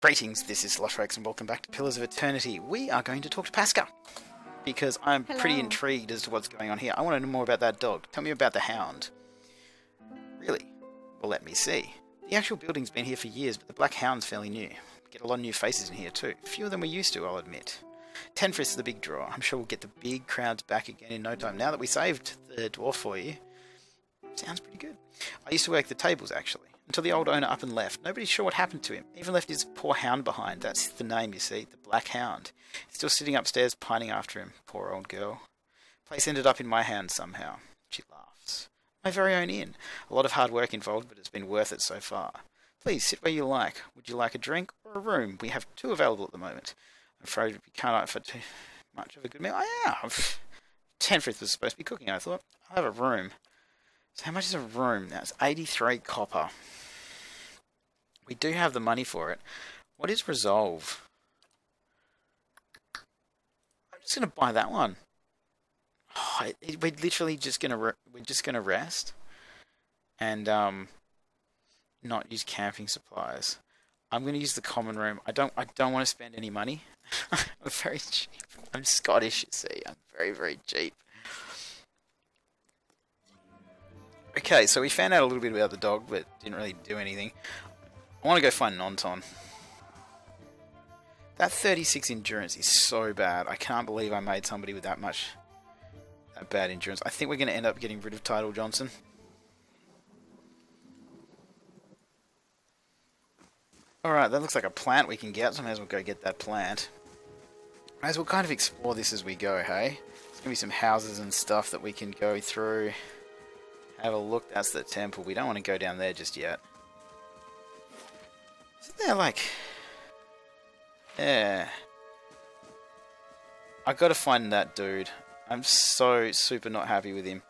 Greetings, this is Slosh and welcome back to Pillars of Eternity. We are going to talk to Pasca, because I'm pretty intrigued as to what's going on here. I want to know more about that dog. Tell me about the hound. Really? Well, let me see. The actual building's been here for years, but the Black Hound's fairly new. Get a lot of new faces in here too. Fewer than we used to, I'll admit. Tenfrith's the big draw. I'm sure we'll get the big crowds back again in no time. Now that we saved the dwarf for you, sounds pretty good. I used to work the tables, actually, until the old owner up and left. Nobody's sure what happened to him. Even left his poor hound behind. That's the name, you see, the Black Hound. He's still sitting upstairs pining after him. Poor old girl. Place ended up in my hands somehow. She laughs. My very own inn. A lot of hard work involved, but it's been worth it so far. Please, sit where you like. Would you like a drink or a room? We have 2 available at the moment. I'm afraid we can't offer too much of a good meal. Oh, yeah. Tenfrith was supposed to be cooking, I thought. I'll have a room. So how much is a room? That's 83 copper. We do have the money for it. What is resolve? I'm just gonna buy that one. Oh, we're literally just gonna rest and not use camping supplies. I'm gonna use the common room. I don't want to spend any money. I'm very cheap. I'm Scottish, you see. I'm very cheap. Okay, so we found out a little bit about the dog, but didn't really do anything. I want to go find Nonton. That 36 endurance is so bad. I can't believe I made somebody with that bad endurance. I think we're going to end up getting rid of Tidal Johnson. Alright, that looks like a plant we can get, so I may as well go get that plant. May as well kind of explore this as we go, hey? There's going to be some houses and stuff that we can go through. Have a look, that's the temple. We don't want to go down there just yet. Isn't there like... Yeah. I gotta find that dude. I'm so super not happy with him.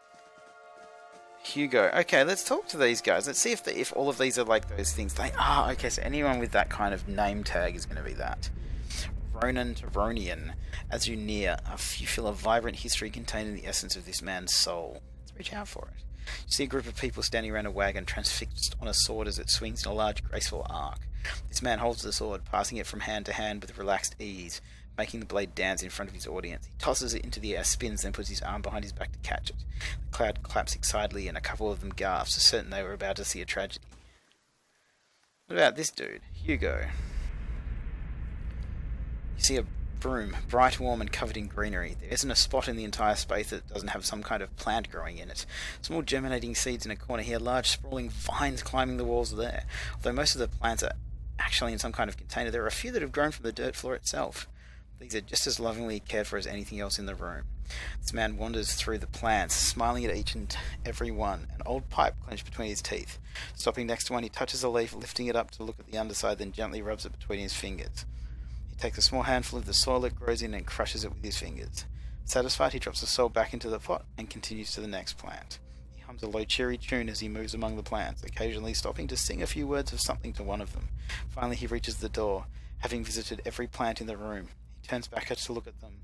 Hugo. Okay, let's talk to these guys. Let's see if all of these are like those things. They are. Okay, so anyone with that kind of name tag is going to be that. Ronan Taronian. As you near, you feel a vibrant history contained in the essence of this man's soul. Let's reach out for it. You see a group of people standing around a wagon transfixed on a sword as it swings in a large graceful arc. This man holds the sword, passing it from hand to hand with relaxed ease, making the blade dance in front of his audience. He tosses it into the air, spins, then puts his arm behind his back to catch it. The crowd claps excitedly and a couple of them gasp, certain they were about to see a tragedy. What about this dude, Hugo? You see a room, bright, warm, and covered in greenery. There isn't a spot in the entire space that doesn't have some kind of plant growing in it. Small germinating seeds in a corner here, large sprawling vines climbing the walls there. Although most of the plants are actually in some kind of container, there are a few that have grown from the dirt floor itself. These are just as lovingly cared for as anything else in the room. This man wanders through the plants, smiling at each and every one, an old pipe clenched between his teeth. Stopping next to one, he touches a leaf, lifting it up to look at the underside, then gently rubs it between his fingers. He takes a small handful of the soil it grows in and crushes it with his fingers. Satisfied, he drops the soil back into the pot and continues to the next plant. He hums a low cheery tune as he moves among the plants, occasionally stopping to sing a few words of something to one of them. Finally he reaches the door, having visited every plant in the room. He turns back to look at them,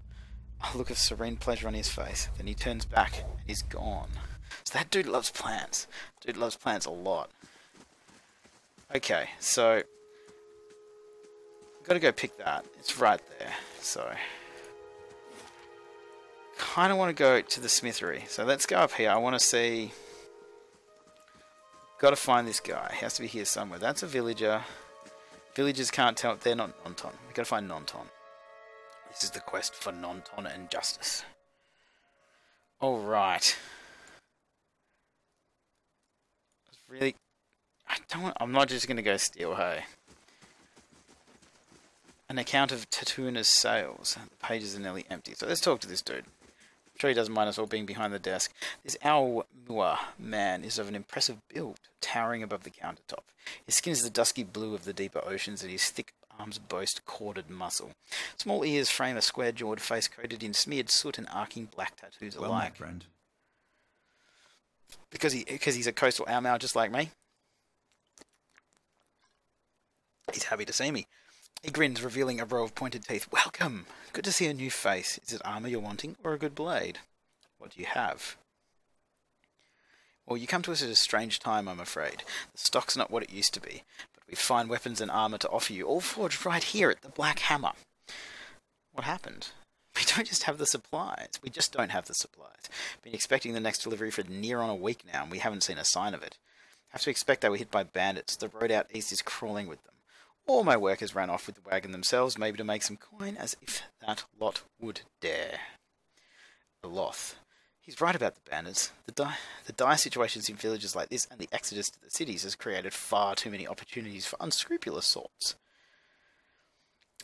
a look of serene pleasure on his face. Then he turns back and he's gone. So that dude loves plants. Dude loves plants a lot. Okay, so gotta go pick that. It's right there. So kind of want to go to the smithery. So let's go up here. I want to see. Got to find this guy. He has to be here somewhere. That's a villager. Villagers can't tell. They're not Nonton. We got to find Nonton. This is the quest for Nonton and justice. All right. Really, I'm not just gonna go steal. Hey. An account of Tatuna's sales. The pages are nearly empty. So let's talk to this dude. I'm sure he doesn't mind us all being behind the desk. This Aumua man is of an impressive build, towering above the countertop. His skin is the dusky blue of the deeper oceans, and his thick arms boast corded muscle. Small ears frame a square-jawed face coated in smeared soot and arcing black tattoos alike. Well, my friend. Because he's a coastal Aumau just like me. He's happy to see me. He grins, revealing a row of pointed teeth. Welcome! Good to see a new face. Is it armor you're wanting, or a good blade? What do you have? Well, you come to us at a strange time, I'm afraid. The stock's not what it used to be, but We find weapons and armour to offer you, all forged right here at the Black Hammer. What happened? We don't just have the supplies. We just don't have the supplies. Been expecting the next delivery for near on a week now, and we haven't seen a sign of it. Have to expect they were hit by bandits. The road out east is crawling with them. All my workers ran off with the wagon themselves, maybe to make some coin, as if that lot would dare. The Loth. He's right about the bandits. The dire situations in villages like this and the exodus to the cities has created far too many opportunities for unscrupulous sorts.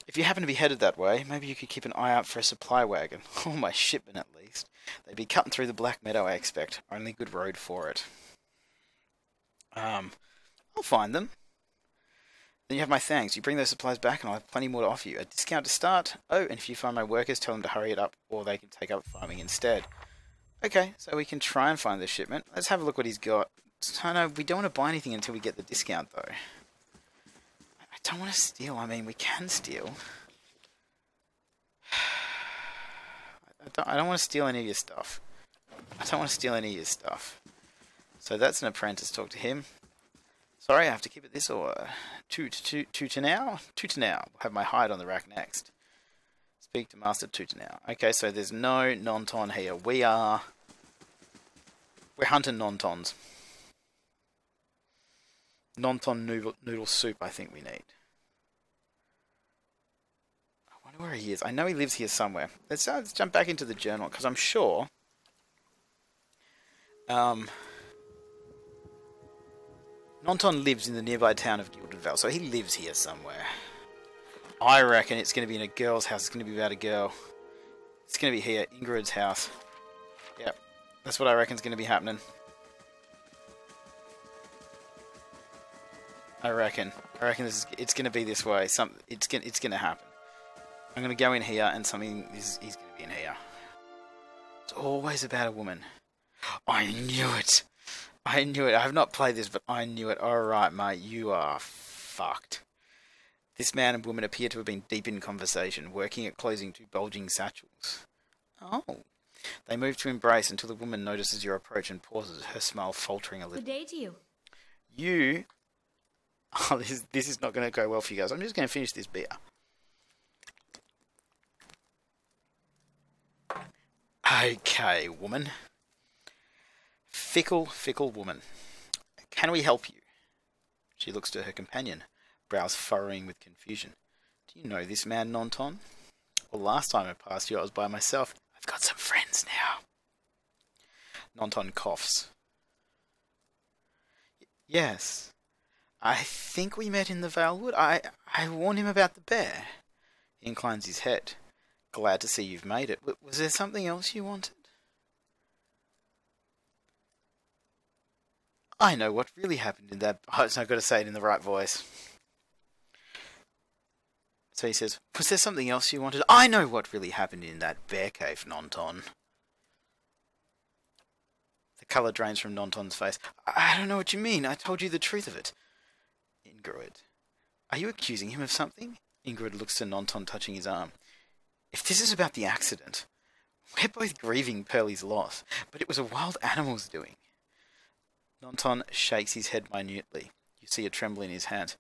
If you happen to be headed that way, maybe you could keep an eye out for a supply wagon, or my shipment at least. They'd be cutting through the Black Meadow, I expect. Only good road for it. I'll find them. Then you have my thanks. You bring those supplies back and I'll have plenty more to offer you. A discount to start. Oh, and if you find my workers, tell them to hurry it up, or they can take up farming instead. Okay, so we can try and find the shipment. Let's have a look what he's got. I know we don't want to buy anything until we get the discount, though. I don't want to steal. I mean, we can steal. I don't want to steal any of your stuff. So that's an apprentice. Talk to him. Sorry, I have to keep it this or Tutanau? Tutanau. I'll have my hide on the rack next. Speak to Master Tutanau. Okay, so there's no Nonton here. We're hunting Nontons. Nonton noodle soup, I think we need. I wonder where he is. I know he lives here somewhere. Let's jump back into the journal, because I'm sure... Nonton lives in the nearby town of Gilded Vale, so he lives here somewhere. I reckon it's going to be in a girl's house. It's going to be about a girl. It's going to be here, Ingrid's house. Yep, that's what I reckon is going to be happening. I reckon it's going to be this way. It's going to happen. I'm going to go in here, and he's going to be in here. It's always about a woman. I knew it. I knew it. I have not played this, but I knew it. Alright, mate, you are fucked. This man and woman appear to have been deep in conversation, working at closing two bulging satchels. Oh. They move to embrace until the woman notices your approach and pauses, her smile faltering a little. Good day to you. You... Oh, this is not going to go well for you guys. I'm just going to finish this beer. Okay, woman. Fickle woman. Can we help you? She looks to her companion, brows furrowing with confusion. Do you know this man, Nonton? Well, last time I passed you, I was by myself. I've got some friends now. Nonton coughs. Yes. I think we met in the Valewood. I warned him about the bear. He inclines his head. Glad to see you've made it. Was there something else you wanted? I know what really happened in that... Oh, I've got to say it in the right voice. So he says, was there something else you wanted? I know what really happened in that bear cave, Nonton. The colour drains from Nonton's face. I don't know what you mean. I told you the truth of it. Ingrid. Are you accusing him of something? Ingrid looks to Nonton, touching his arm. If this is about the accident, we're both grieving Pearlie's loss, but it was a wild animal's doing. Nonton shakes his head minutely. You see a tremble in his hand.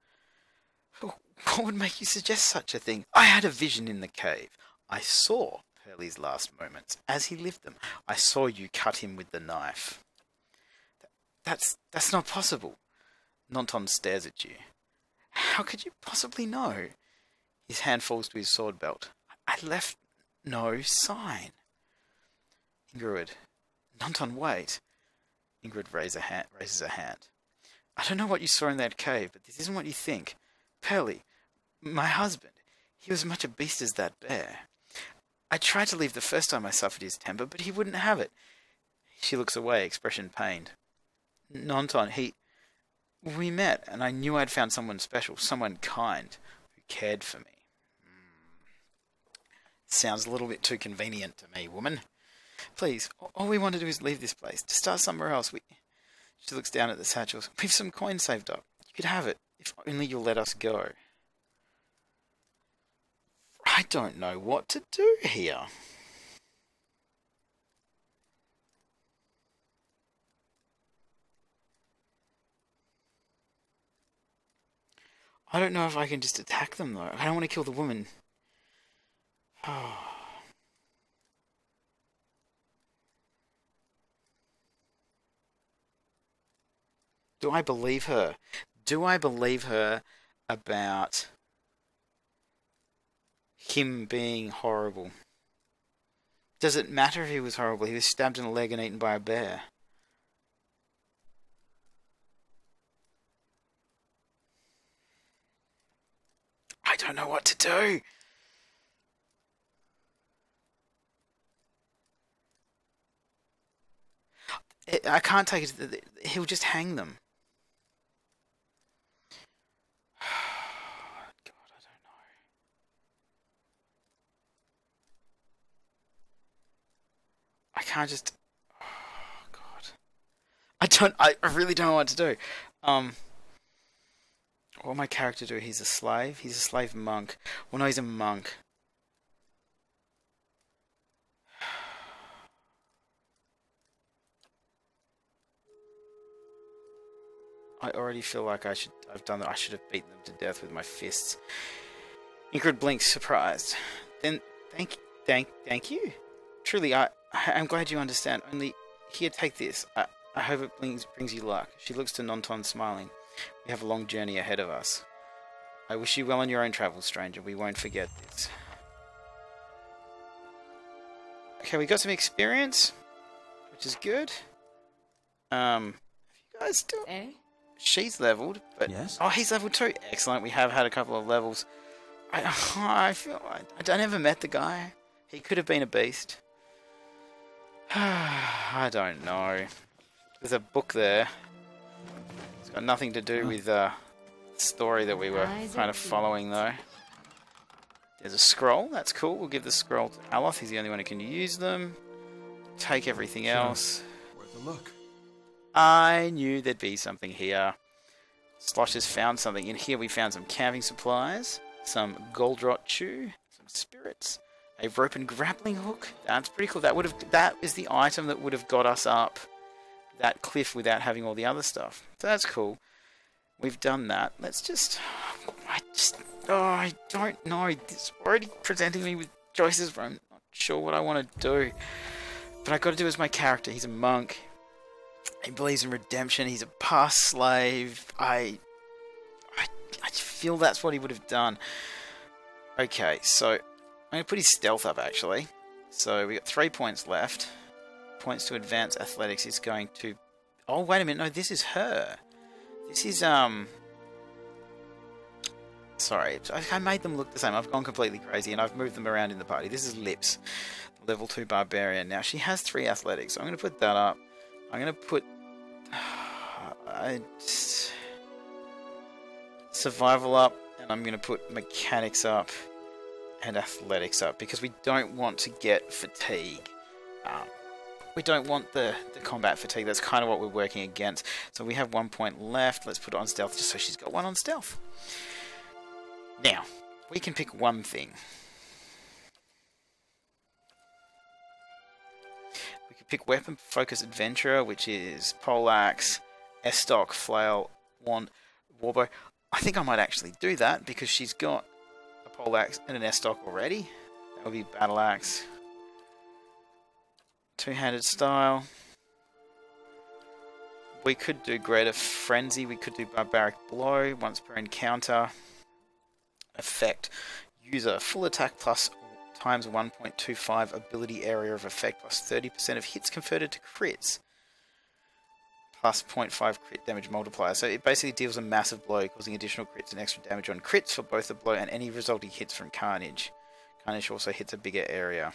What would make you suggest such a thing? I had a vision in the cave. I saw Pearlie's last moments. As he lived them, I saw you cut him with the knife. That's not possible. Nonton stares at you. How could you possibly know? His hand falls to his sword belt. I left no sign. Ingrid. Nonton, wait. Ingrid raises a hand. I don't know what you saw in that cave, but this isn't what you think. Pearlie, my husband, he was as much a beast as that bear. I tried to leave the first time I suffered his temper, but he wouldn't have it. She looks away, expression pained. Nonton, we met, and I knew I'd found someone special, someone kind, who cared for me. Sounds a little bit too convenient to me, woman. Please, all we want to do is leave this place, to start somewhere else. She looks down at the satchels. We've some coin saved up. You could have it, if only you'll let us go. I don't know what to do here. I don't know if I can just attack them, though. I don't want to kill the woman. Do I believe her? Do I believe her about him being horrible? Does it matter if he was horrible? He was stabbed in the leg and eaten by a bear. I don't know what to do. I can't take it. He'll just hang them. God, I don't know. I can't just... Oh, God. I really don't know what to do. What will my character do? He's a slave? He's a slave monk. Well, no, he's a monk. I already feel like I've done that. I should have beaten them to death with my fists. Ingrid blinks, surprised. Then, thank you. Truly, I'm glad you understand. Only, here, take this. I hope it brings you luck. She looks to Nonton, smiling. We have a long journey ahead of us. I wish you well on your own travels, stranger. We won't forget this. Okay, we got some experience, which is good. Have you guys still... Eh? She's leveled, but... Yes? Oh, he's leveled too. Excellent, we have had a couple of levels. I feel... I never met the guy. He could have been a beast. I don't know. There's a book there. It's got nothing to do with the story that we were kind of following, though. There's a scroll. That's cool. We'll give the scroll to Aloth. He's the only one who can use them. Take everything else. Worth a look. I knew there'd be something here. Slosh has found something. In here we found some camping supplies, some gold rot chew, some spirits, a rope and grappling hook. That's pretty cool. That is the item that would have got us up that cliff without having all the other stuff. So that's cool. We've done that. Let's just... I don't know. It's already presenting me with choices where I'm not sure what I want to do. But I got to do as my character. He's a monk. He believes in redemption. He's a past slave. I feel that's what he would have done. Okay, so I'm going to put his stealth up, actually. So we got 3 points left. Points to advance athletics is going to... Oh, wait a minute. No, this is her. This is, Sorry, I made them look the same. I've gone completely crazy and I've moved them around in the party. This is Lips, level 2 barbarian. Now, she has 3 athletics, so I'm going to put that up. I'm going to put... survival up, and I'm going to put mechanics up and athletics up, because we don't want to get fatigue. We don't want the combat fatigue. That's kind of what we're working against. So we have 1 point left. Let's put it on stealth, just so she's got 1 on stealth. Now, we can pick one thing. We could pick weapon focus adventurer, which is poleaxe, estoc, flail, wand, warbow. I think I might actually do that, because she's got a poleaxe and an estoc already. That would be battle axe. Two-handed style. We could do greater frenzy. We could do barbaric blow once per encounter. Effect. User full attack plus times 1.25 ability area of effect plus 30% of hits converted to crits. Plus 0.5 crit damage multiplier. So it basically deals a massive blow, causing additional crits and extra damage on crits for both the blow and any resulting hits from Carnage. Carnage also hits a bigger area.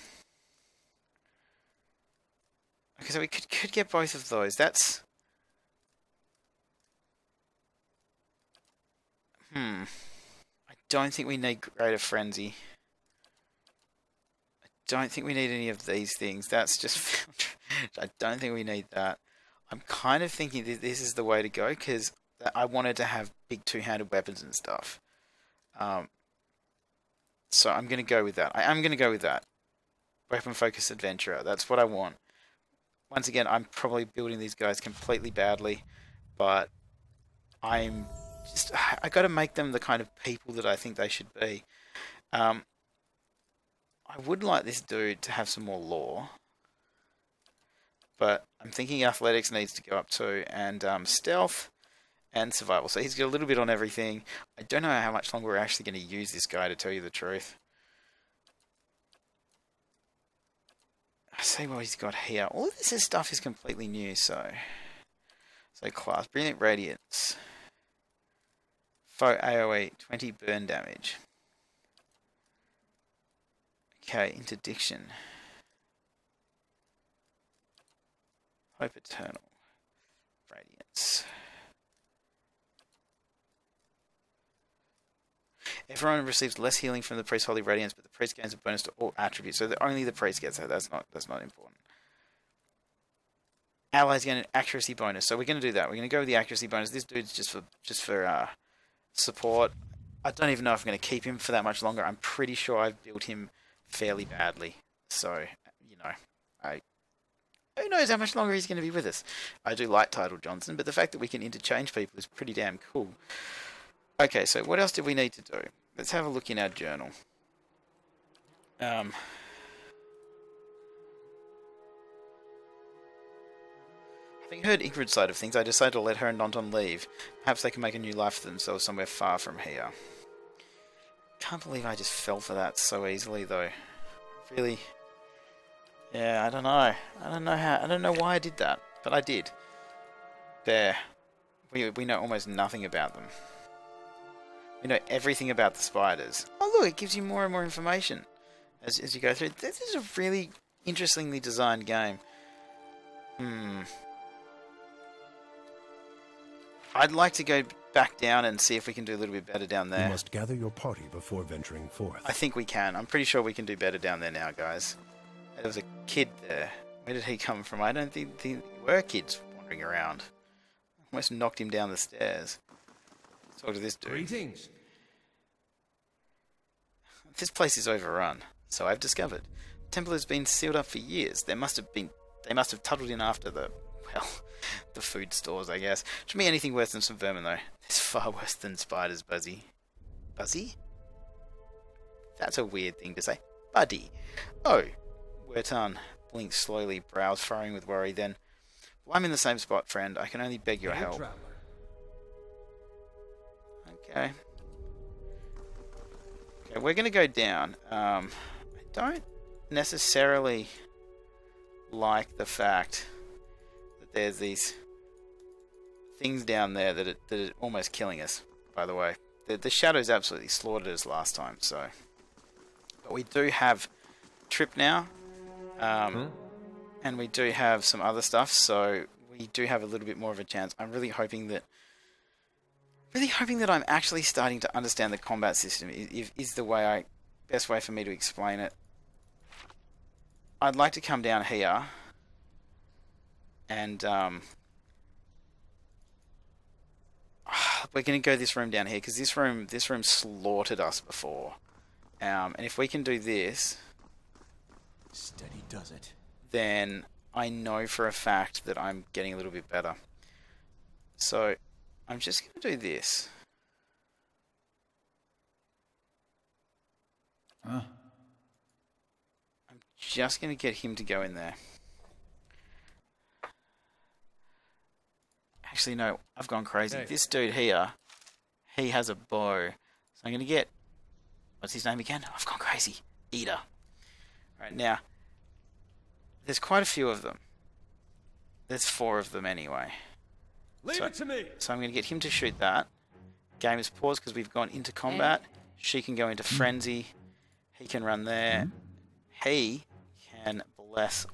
Okay, so we could get both of those. That's... I don't think we need Greater Frenzy. I don't think we need any of these things. That's just... I don't think we need that. I'm kind of thinking that this is the way to go, because I wanted to have big two-handed weapons and stuff. So I'm going to go with that. I am going to go with that. Weapon Focus Adventurer. That's what I want. Once again, I'm probably building these guys completely badly, but I'm I got to make them the kind of people that I think they should be. I would like this dude to have some more lore, but I'm thinking athletics needs to go up too, and stealth and survival. So he's got a little bit on everything. I don't know how much longer we're actually going to use this guy, to tell you the truth. I see what he's got here. All of this stuff is completely new, so class. Brilliant Radiance. Foe AoE, 20 burn damage. Okay, Interdiction. Hope Eternal. Radiance. Everyone receives less healing from the priest's holy radiance, but the priest gains a bonus to all attributes. So only the priest gets that. That's not important. Allies get an accuracy bonus, so we're going to do that. We're going to go with the accuracy bonus. This dude's just for support. I don't even know if I'm going to keep him for that much longer. I'm pretty sure I've built him fairly badly. So, you know, who knows how much longer he's going to be with us. I do like Title Johnson, but the fact that we can interchange people is pretty damn cool. Okay, so what else did we need to do? Let's have a look in our journal. Having heard Ingrid's side of things, I decided to let her and Nonton leave. Perhaps they can make a new life for themselves somewhere far from here. Can't believe I just fell for that so easily, though. Really? Yeah, I don't know. I don't know why I did that, but I did. There. We know almost nothing about them. We know everything about the spiders. Oh look, it gives you more and more information as you go through. This is a really interestingly designed game. I'd like to go back down and see if we can do a little bit better down there. You must gather your party before venturing forth. I think we can. I'm pretty sure we can do better down there now, guys. There was a kid there. Where did he come from? I don't think there were kids wandering around. Almost knocked him down the stairs. Let's talk to this dude. Greetings. This place is overrun, so I've discovered. The temple has been sealed up for years. They must have tunneled in after the food stores, I guess. To me, anything worse than some vermin, though. It's far worse than spiders, Buzzy. Buzzy? That's a weird thing to say. Buddy. Oh. Wertan blinks slowly, brows furrowing with worry, then... Well, I'm in the same spot, friend. I can only beg your help. Okay. Okay, we're going to go down. I don't necessarily like the fact that there's these things down there that are almost killing us, by the way. The shadows absolutely slaughtered us last time, so... But we do have Trip now. And we do have some other stuff, so we do have a little bit more of a chance. I'm really hoping that I'm actually starting to understand the combat system is the best way for me to explain it. I'd like to come down here and we're going to go this room down here because this room slaughtered us before. And if we can do this, Steady does it. Then I know for a fact that I'm getting a little bit better. So I'm just going to do this. I'm just going to get him to go in there. Actually, no, I've gone crazy. Hey. This dude here, he has a bow. So I'm going to get... What's his name again? I've gone crazy. Eater. Right, now, there's quite a few of them. There's 4 of them anyway. Leave it to me. So I'm going to get him to shoot that. Game is paused because we've gone into combat. She can go into frenzy. He can run there. He can bless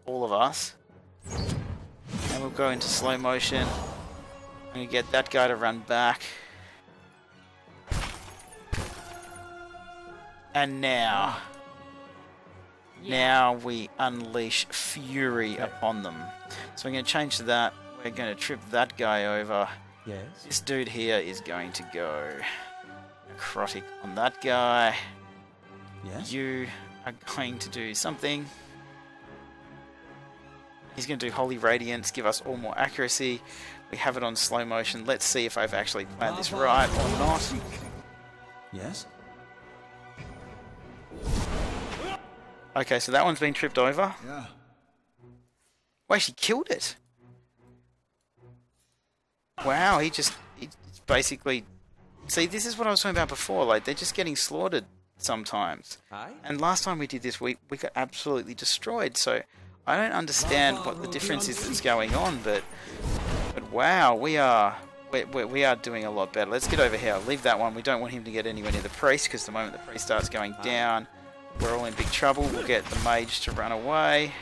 all of us. And we'll go into slow motion. I'm going to get that guy to run back. And now... Now we unleash fury upon them. So I'm going to change to that. We're going to trip that guy over. Yes. This dude here is going to go necrotic on that guy. Yes. You are going to do something. He's going to do Holy Radiance, give us all more accuracy. We have it on slow motion. Let's see if I've actually planned this right or not. Yes? Okay, so that one's been tripped over. Yeah. Wait, she killed it. Wow, he's basically... See, this is what I was talking about before. Like, they're just getting slaughtered sometimes. And last time we did this, we got absolutely destroyed. So I don't understand what the difference is that's going on, but wow, we are doing a lot better. Let's get over here. Leave that one. We don't want him to get anywhere near the priest, because the moment the priest starts going down, we're all in big trouble. We'll get the mage to run away.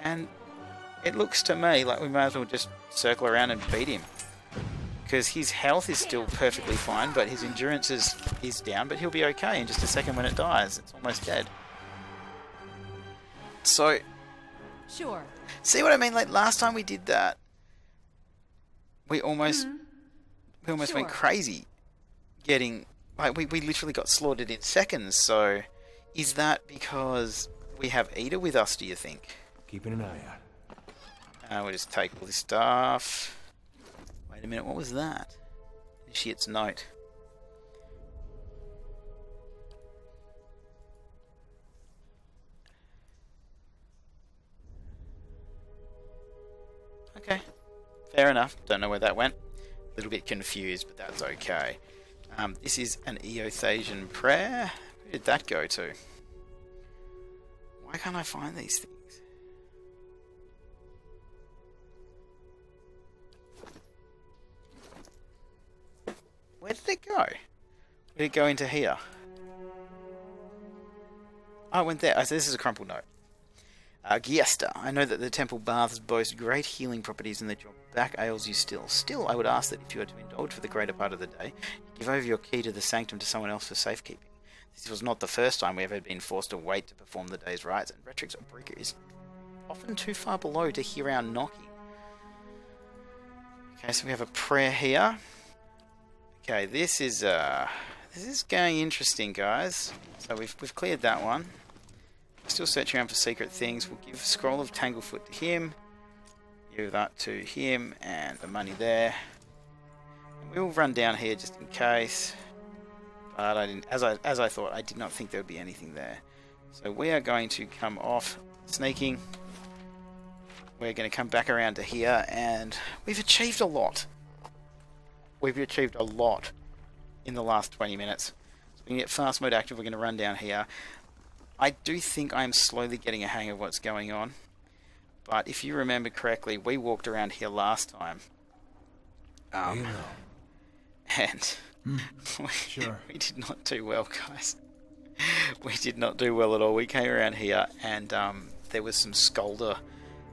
And it looks to me like we might as well just circle around and beat him. Because his health is still perfectly fine, but his endurance is down, but he'll be okay in just a second when it dies. It's almost dead. So... Sure. See what I mean? Like, last time we did that, we almost went crazy getting... Like, we literally got slaughtered in seconds, so... Is that because we have Ida with us, do you think? Keeping an eye out. We'll just take all this stuff. Wait a minute, what was that? Initiate's note. Okay, fair enough. Don't know where that went. A little bit confused, but that's okay. This is an Eothasian prayer. Where did that go to? Why can't I find these things? Where did it go? Where did it go into here? Oh, it went there. Oh, so this is a crumpled note. Giesta, I know that the temple baths boast great healing properties and that your back ails you still. Still, I would ask that if you are to indulge for the greater part of the day, you give over your key to the sanctum to someone else for safekeeping. This was not the first time we have been forced to wait to perform the day's rites, and Retrix or Breaker is often too far below to hear our knocking. Okay, so we have a prayer here. Okay, this is going interesting, guys. So we've cleared that one. Still searching around for secret things. We'll give Scroll of Tanglefoot to him. Give that to him, and the money there. And we'll run down here just in case. But I didn't, as I thought, I did not think there would be anything there. So we are going to come off sneaking. We're going to come back around to here, and we've achieved a lot. We've achieved a lot in the last 20 minutes. So we can get fast mode active. We're going to run down here. I do think I'm slowly getting a hang of what's going on. But if you remember correctly, we walked around here last time. And we did not do well, guys. We did not do well at all. We came around here, and there was some Skulder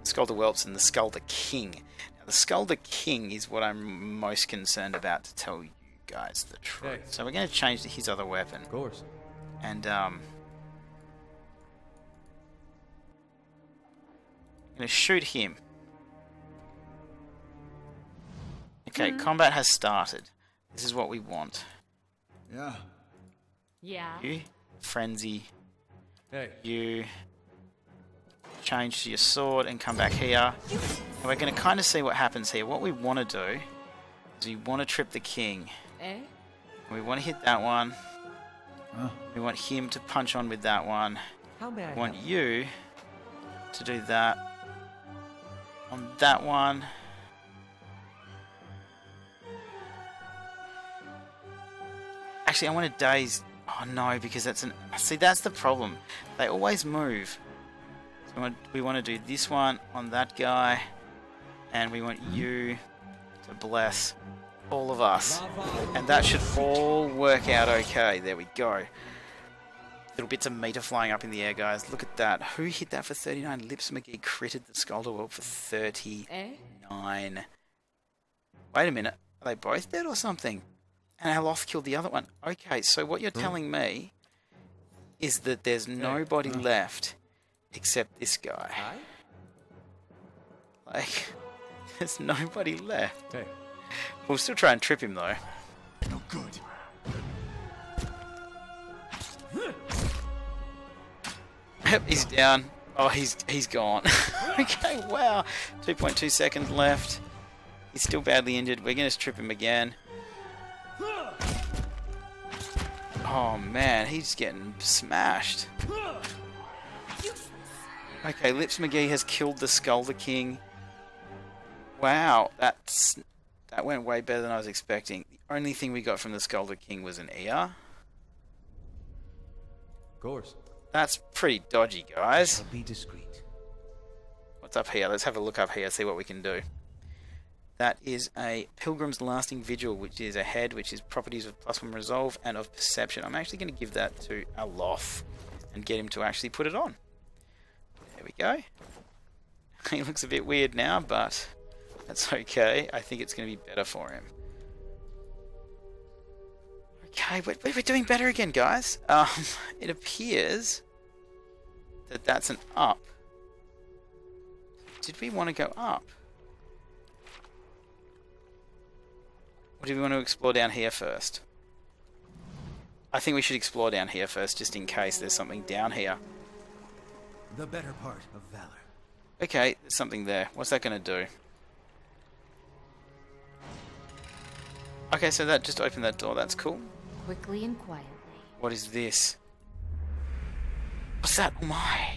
Whelps and the Skulder King. Now, the Skulder King is what I'm most concerned about, to tell you guys the truth. Okay. So we're going to change to his other weapon. Of course. And I'm going to shoot him. Okay, combat has started. This is what we want. Yeah. Yeah. You, Frenzy. Hey. You change to your sword and come back here. And we're going to kind of see what happens here. What we want to do is we want to trip the king. Eh? We want to hit that one. We want him to punch on with that one. How may I want you to do that on that one. Actually, I want to daze. Oh no, because that's an... See, that's the problem. They always move. So we want to do this one on that guy. And we want you to bless all of us. And that should all work out okay. There we go. Little bits of meat are flying up in the air, guys. Look at that. Who hit that for 39? Lips McGee critted the Skulder Whelp for 39. Wait a minute. Are they both dead or something? And Aloth killed the other one. Okay, so what you're telling me is that there's nobody left except this guy. Like, there's nobody left. Hey. We'll still try and trip him, though. No good. Yep, he's down. Oh, he's gone. Okay, wow. 2.2 seconds left. He's still badly injured. We're going to strip him again. Oh man, he's getting smashed. Okay, Lips McGee has killed the Skulder King. Wow, that went way better than I was expecting. The only thing we got from the Skulder King was an ER. Of course. That's pretty dodgy, guys. Be discreet. What's up here? Let's have a look up here, see what we can do. That is a Pilgrim's Lasting Vigil, which is a head, which is properties of +1 resolve and of perception. I'm actually going to give that to Aloth and get him to actually put it on. There we go. He looks a bit weird now, but that's okay. I think it's going to be better for him. Okay, we're doing better again, guys. It appears that that's an up. Did we want to go up? Or do we want to explore down here first? I think we should explore down here first, just in case there's something down here. The better part of valor. Okay, there's something there. What's that going to do? Okay, so that just opened that door. That's cool. Quickly and quietly. What is this? What's that? Oh my!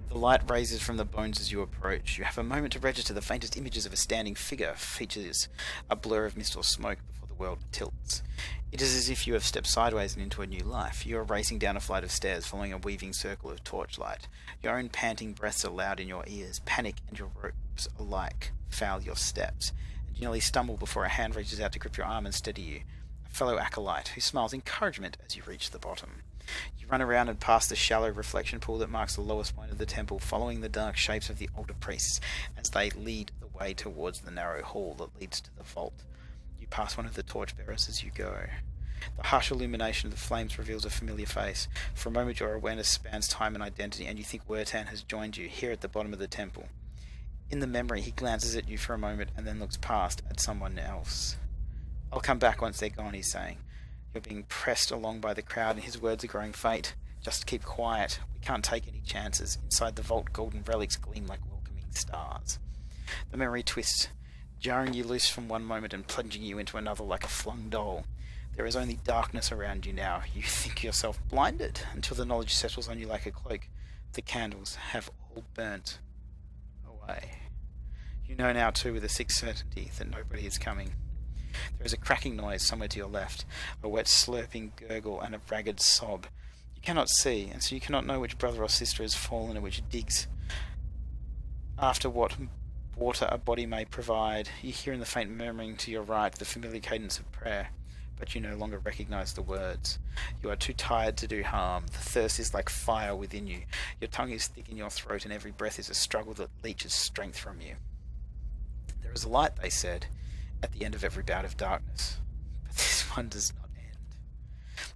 The light raises from the bones as you approach. You have a moment to register the faintest images of a standing figure. Features a blur of mist or smoke before the world tilts. It is as if you have stepped sideways and into a new life. You are racing down a flight of stairs, following a weaving circle of torchlight. Your own panting breaths are loud in your ears. Panic and your ropes alike foul your steps. And you nearly stumble before a hand reaches out to grip your arm and steady you. A fellow acolyte who smiles encouragement as you reach the bottom. You run around and past the shallow reflection pool that marks the lowest point of the temple, following the dark shapes of the older priests as they lead the way towards the narrow hall that leads to the vault. You pass one of the torchbearers as you go. The harsh illumination of the flames reveals a familiar face. For a moment your awareness spans time and identity, and you think Wertan has joined you here at the bottom of the temple. In the memory, he glances at you for a moment and then looks past at someone else. "I'll come back once they're gone," he's saying. You're being pressed along by the crowd, and his words are growing faint. "Just keep quiet. We can't take any chances." Inside the vault, golden relics gleam like welcoming stars. The memory twists, jarring you loose from one moment and plunging you into another like a flung doll. There is only darkness around you now. You think yourself blinded until the knowledge settles on you like a cloak. The candles have all burnt away. You know now too with a sick certainty that nobody is coming. There is a cracking noise somewhere to your left, a wet slurping gurgle and a ragged sob. You cannot see, and so you cannot know which brother or sister has fallen and which digs after what water a body may provide. You hear in the faint murmuring to your right the familiar cadence of prayer, but you no longer recognize the words. You are too tired to do harm. The thirst is like fire within you. Your tongue is thick in your throat, and every breath is a struggle that leeches strength from you. There is a light, they said, at the end of every bout of darkness, but this one does not end.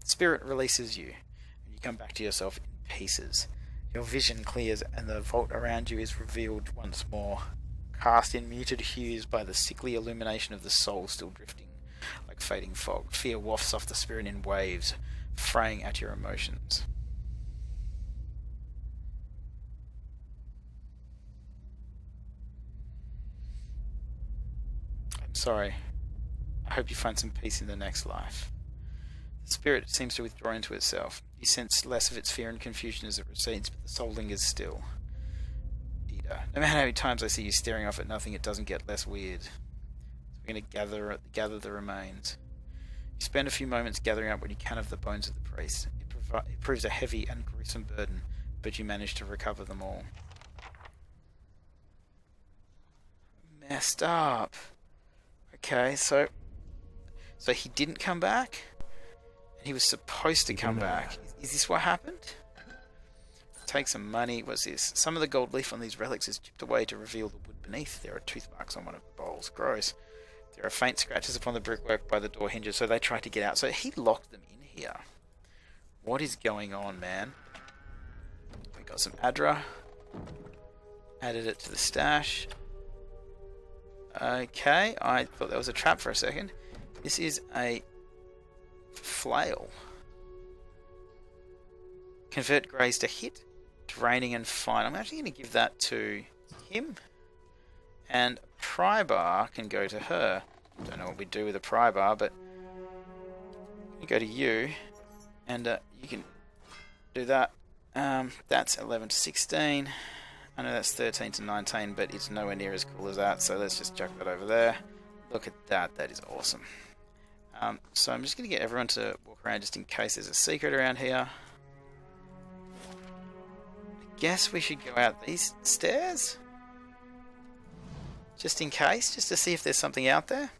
The spirit releases you, and you come back to yourself in pieces. Your vision clears, and the vault around you is revealed once more, cast in muted hues by the sickly illumination of the soul still drifting like fading fog. Fear wafts off the spirit in waves, fraying at your emotions. Sorry. I hope you find some peace in the next life. The spirit seems to withdraw into itself. You sense less of its fear and confusion as it recedes, but the soul lingers still. Ida, no matter how many times I see you staring off at nothing, it doesn't get less weird. So we're going to gather the remains. You spend a few moments gathering up what you can of the bones of the priest. It proves a heavy and gruesome burden, but you manage to recover them all. Messed up. Okay, so he didn't come back, and he was supposed to come back. Is this what happened? Take some money. What's this? Some of the gold leaf on these relics is chipped away to reveal the wood beneath. There are tooth marks on one of the bowls. Gross. There are faint scratches upon the brickwork by the door hinges, so they tried to get out. So he locked them in here. What is going on, man? We got some Adra. Added it to the stash. Okay, I thought that was a trap for a second. This is a flail. Convert graze to hit, draining and fine. I'm actually going to give that to him And pry bar can go to her. Don't know what we do with a pry bar, but you go to you, and you can do that. That's 11 to 16. I know that's 13 to 19, but it's nowhere near as cool as that, so let's just chuck that over there. Look at that, that is awesome. So I'm just going to get everyone to walk around just in case there's a secret around here. I guess we should go out these stairs, just in case, just to see if there's something out there.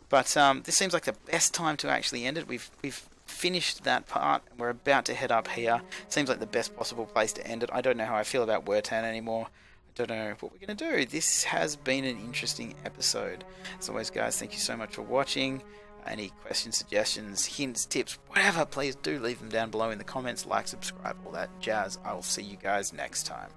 But this seems like the best time to actually end it. We've finished that part, and we're about to head up here. Seems like the best possible place to end it. I don't know how I feel about Wertan anymore. I don't know what we're going to do. This has been an interesting episode. As always, guys, thank you so much for watching. Any questions, suggestions, hints, tips, whatever, please do leave them down below in the comments. Like, subscribe, all that jazz. I will see you guys next time.